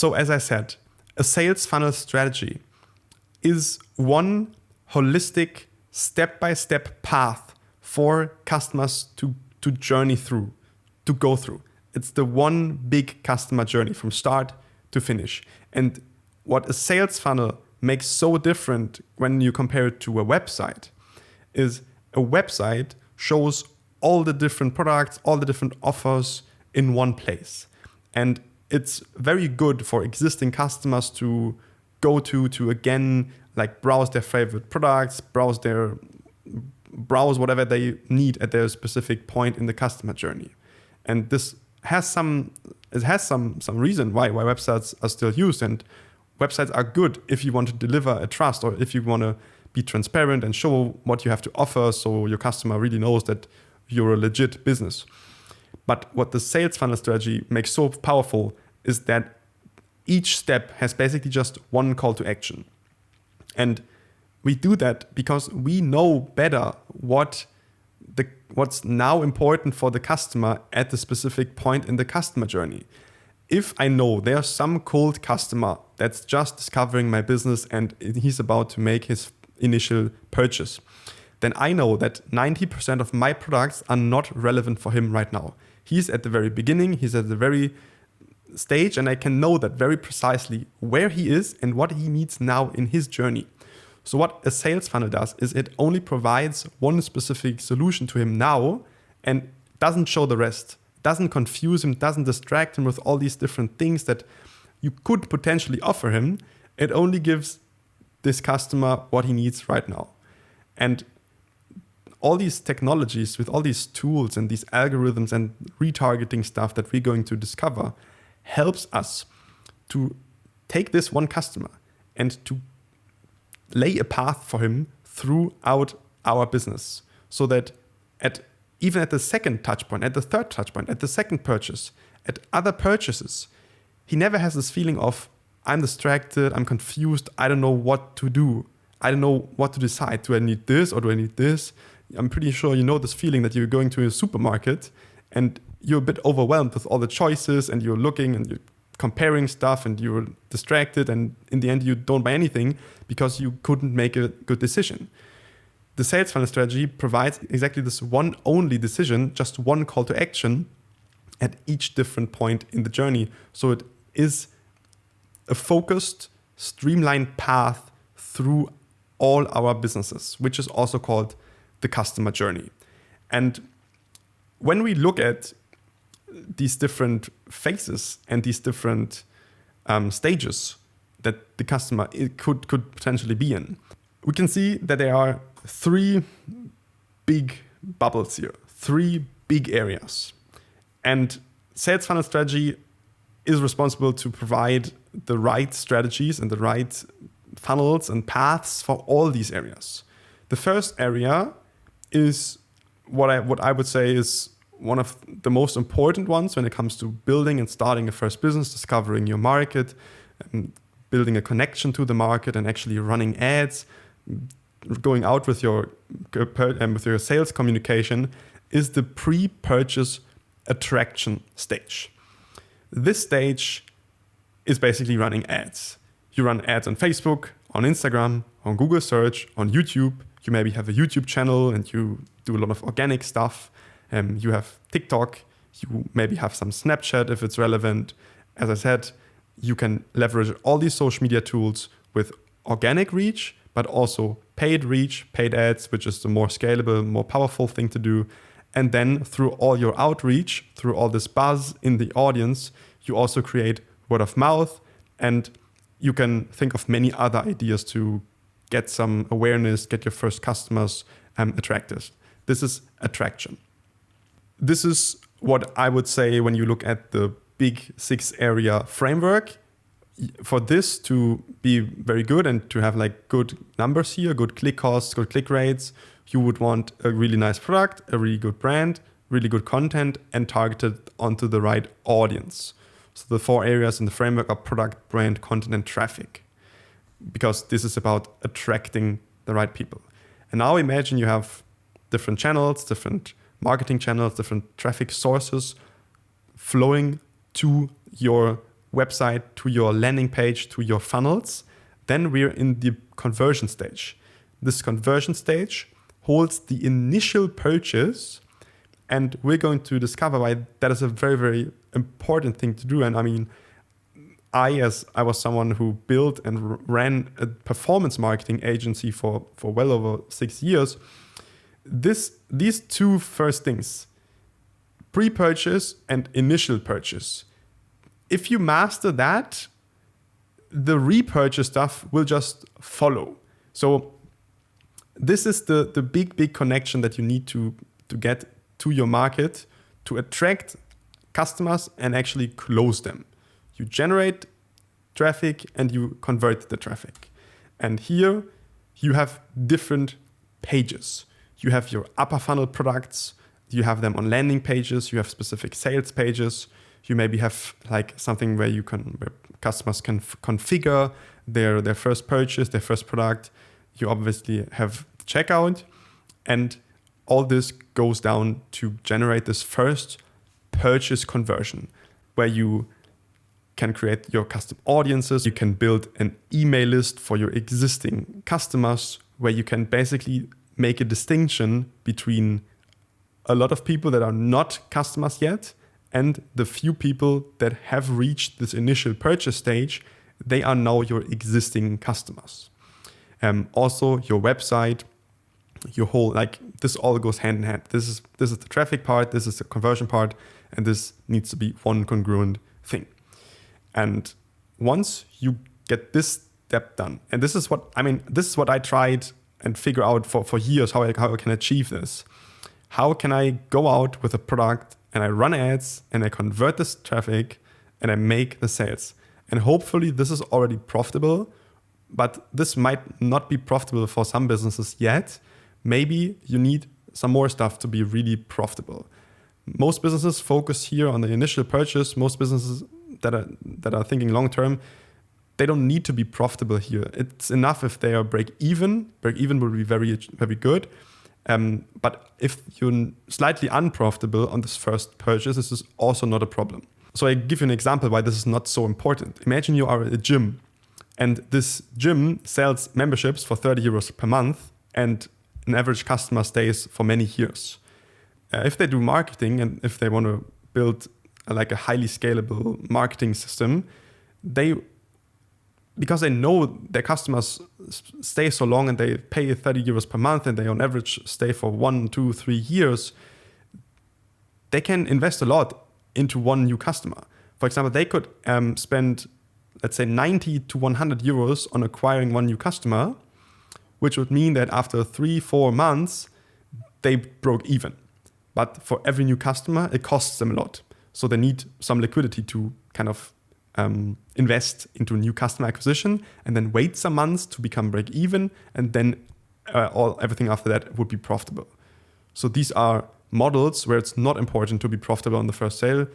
So as I said, a sales funnel strategy is one holistic step-by-step path for customers to journey through, to go through. It's the one big customer journey from start to finish. And what a sales funnel makes so different when you compare it to a website is a website shows all the different products, all the different offers in one place. And it's very good for existing customers to go to again, like browse their favorite products, browse whatever they need at their specific point in the customer journey. And this has some reason why websites are still used, and websites are good if you want to deliver a trust or if you want to be transparent and show what you have to offer so your customer really knows that you're a legit business. But what the sales funnel strategy makes so powerful is that each step has basically just one call to action. And we do that because we know better what's now important for the customer at the specific point in the customer journey. If I know there's some cold customer that's just discovering my business and he's about to make his initial purchase, then I know that 90% of my products are not relevant for him right now. He's at the very beginning, he's at the very stage, and I can know that very precisely where he is and what he needs now in his journey. So what a sales funnel does is it only provides one specific solution to him now and doesn't show the rest, doesn't confuse him, doesn't distract him with all these different things that you could potentially offer him. It only gives this customer what he needs right now. And all these technologies with all these tools and these algorithms and retargeting stuff that we're going to discover helps us to take this one customer and to lay a path for him throughout our business, so that even at the second touch point, at the third touch point, at the second purchase, at other purchases, he never has this feeling of, I'm distracted, I'm confused, I don't know what to do. I don't know what to decide. Do I need this or do I need this? I'm pretty sure you know this feeling that you're going to a supermarket and you're a bit overwhelmed with all the choices and you're looking and you're comparing stuff and you're distracted, and in the end you don't buy anything because you couldn't make a good decision. The sales funnel strategy provides exactly this one only decision, just one call to action at each different point in the journey. So it is a focused, streamlined path through all our businesses, which is also called the customer journey. And when we look at these different phases and these different stages that the customer could potentially be in, we can see that there are three big bubbles here, three big areas. And sales funnel strategy is responsible to provide the right strategies and the right funnels and paths for all these areas. The first area is what I would say is one of the most important ones when it comes to building and starting a first business, discovering your market, building a connection to the market, and actually running ads, going out with your sales communication, is the pre-purchase attraction stage. This stage is basically running ads. You run ads on Facebook, on Instagram, on Google Search, on YouTube. You maybe have a YouTube channel and you do a lot of organic stuff. You have TikTok. You maybe have some Snapchat if it's relevant. As I said, you can leverage all these social media tools with organic reach, but also paid reach, paid ads, which is the more scalable, more powerful thing to do. And then through all your outreach, through all this buzz in the audience, you also create word of mouth, and you can think of many other ideas to get some awareness, get your first customers attracted. This is attraction. This is what I would say when you look at the big 6 area framework. For this to be very good and to have like good numbers here, good click costs, good click rates, you would want a really nice product, a really good brand, really good content, and targeted onto the right audience. So the 4 areas in the framework are product, brand, content, and traffic, because this is about attracting the right people. And now imagine you have different channels, different marketing channels, different traffic sources flowing to your website to your landing page to your funnels, then we're in the conversion stage. This conversion stage holds the initial purchase, and we're going to discover why that is a very, very important thing to do. And I mean, I was someone who built and ran a performance marketing agency for well over 6 years. These two first things, pre-purchase and initial purchase, if you master that, the repurchase stuff will just follow. So this is the big connection that you need to get to your market to attract customers and actually close them. You generate traffic and you convert the traffic. And here you have different pages. You have your upper funnel products, you have them on landing pages, you have specific sales pages. You maybe have like something where customers can configure their first purchase, their first product. You obviously have checkout, and all this goes down to generate this first purchase conversion, where you can create your custom audiences. You can build an email list for your existing customers, where you can basically make a distinction between a lot of people that are not customers yet and the few people that have reached this initial purchase stage. They are now your existing customers. Also your website, your whole, like, this all goes hand in hand. This is the traffic part, this is the conversion part, and this needs to be one congruent thing. And once you get this step done, and this is what I tried and figure out for years, how I can achieve this. How can I go out with a product and I run ads and I convert this traffic and I make the sales? And hopefully this is already profitable, but this might not be profitable for some businesses yet. Maybe you need some more stuff to be really profitable. Most businesses focus here on the initial purchase. Most businesses that are thinking long term, they don't need to be profitable here. It's enough if they are break even. Break even will be very, very good. But if you're slightly unprofitable on this first purchase, this is also not a problem. So I give you an example why this is not so important. Imagine you are a gym, and this gym sells memberships for 30 euros per month, and an average customer stays for many years. If they do marketing and if they want to build like a highly scalable marketing system, because they know their customers stay so long and they pay 30 euros per month and they on average stay for 1, 2, 3 years, they can invest a lot into one new customer. For example, they could spend, let's say, 90 to 100 euros on acquiring one new customer, which would mean that after 3-4 months, they broke even. But for every new customer, it costs them a lot. So they need some liquidity to kind of invest into new customer acquisition and then wait some months to become break even, and then everything after that would be profitable. So these are models where it's not important to be profitable on the first sale,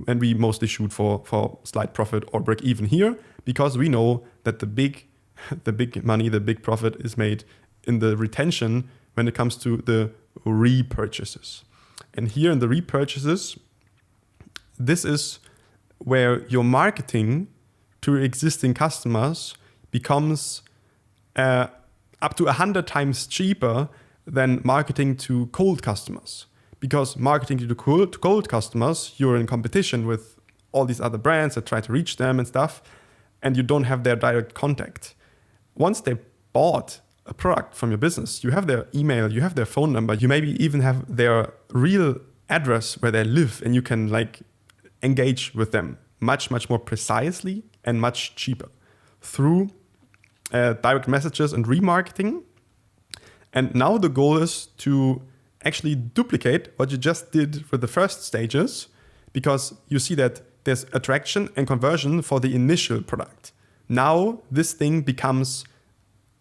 and we mostly shoot for slight profit or break even here, because we know that the big money, the big profit is made in the retention when it comes to the repurchases. And here in the repurchases, this is where your marketing to existing customers becomes up to 100 times cheaper than marketing to cold customers. Because marketing to cold customers, you're in competition with all these other brands that try to reach them and stuff, and you don't have their direct contact. Once they bought a product from your business, you have their email, you have their phone number, you maybe even have their real address where they live, and you can like engage with them much more precisely and much cheaper through direct messages and remarketing. And now the goal is to actually duplicate what you just did for the first stages, because you see that there's attraction and conversion for the initial product. Now this thing becomes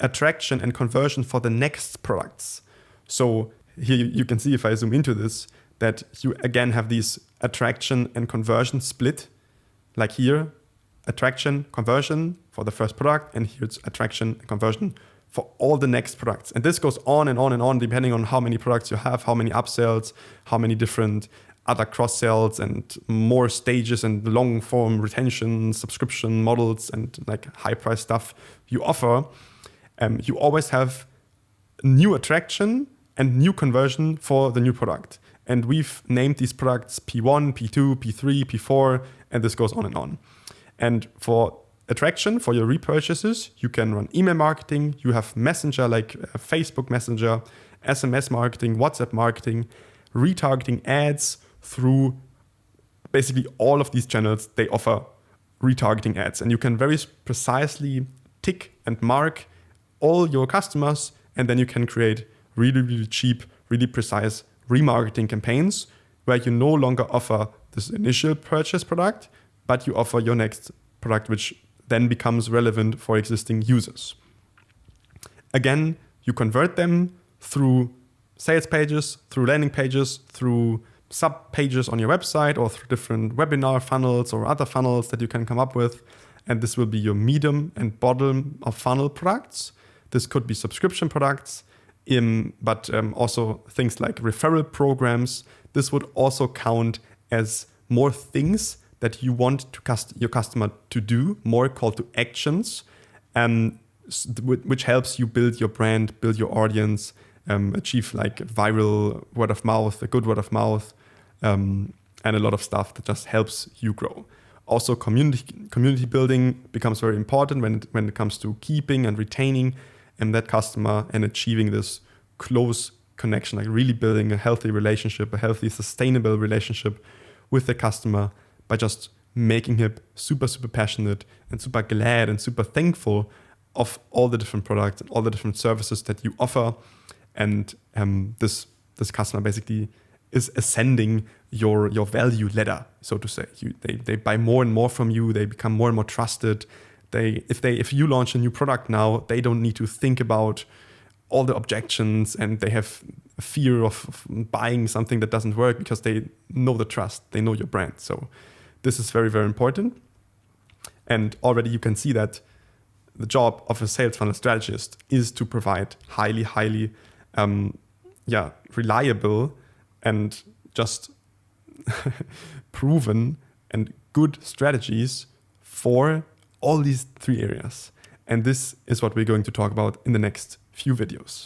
attraction and conversion for the next products. So here you can see, if I zoom into this, that you again have these attraction and conversion split. Like here, attraction, conversion for the first product, and here it's attraction and conversion for all the next products. And this goes on and on and on, depending on how many products you have, how many upsells, how many different other cross-sells and more stages and long-form retention, subscription models, and like high-price stuff you offer, you always have new attraction and new conversion for the new product. And we've named these products P1, P2, P3, P4, and this goes on and on. And for attraction, for your repurchases, you can run email marketing. You have Messenger, like Facebook Messenger, SMS marketing, WhatsApp marketing, retargeting ads through basically all of these channels. They offer retargeting ads. And you can very precisely tick and mark all your customers, and then you can create really, really cheap, really precise remarketing campaigns where you no longer offer this initial purchase product, but you offer your next product, which then becomes relevant for existing users. Again, you convert them through sales pages, through landing pages, through sub pages on your website, or through different webinar funnels or other funnels that you can come up with. And this will be your medium and bottom of funnel products. This could be subscription products, but also things like referral programs. This would also count as more things that you want your customer to do, more call to actions, which helps you build your brand, build your audience, achieve like viral word of mouth, a good word of mouth, and a lot of stuff that just helps you grow. Also, community building becomes very important when it comes to keeping and retaining that customer and achieving this close connection, like really building a healthy relationship, a healthy, sustainable relationship with the customer by just making him super, super passionate and super glad and super thankful of all the different products and all the different services that you offer. And this customer basically is ascending your value ladder, so to say. They buy more and more from you. They become more and more trusted. If you launch a new product now, they don't need to think about all the objections, and they have a fear of buying something that doesn't work because they know the trust, they know your brand. So this is very, very important. And already you can see that the job of a sales funnel strategist is to provide highly, reliable and just proven and good strategies for all these three areas. And this is what we're going to talk about in the next few videos.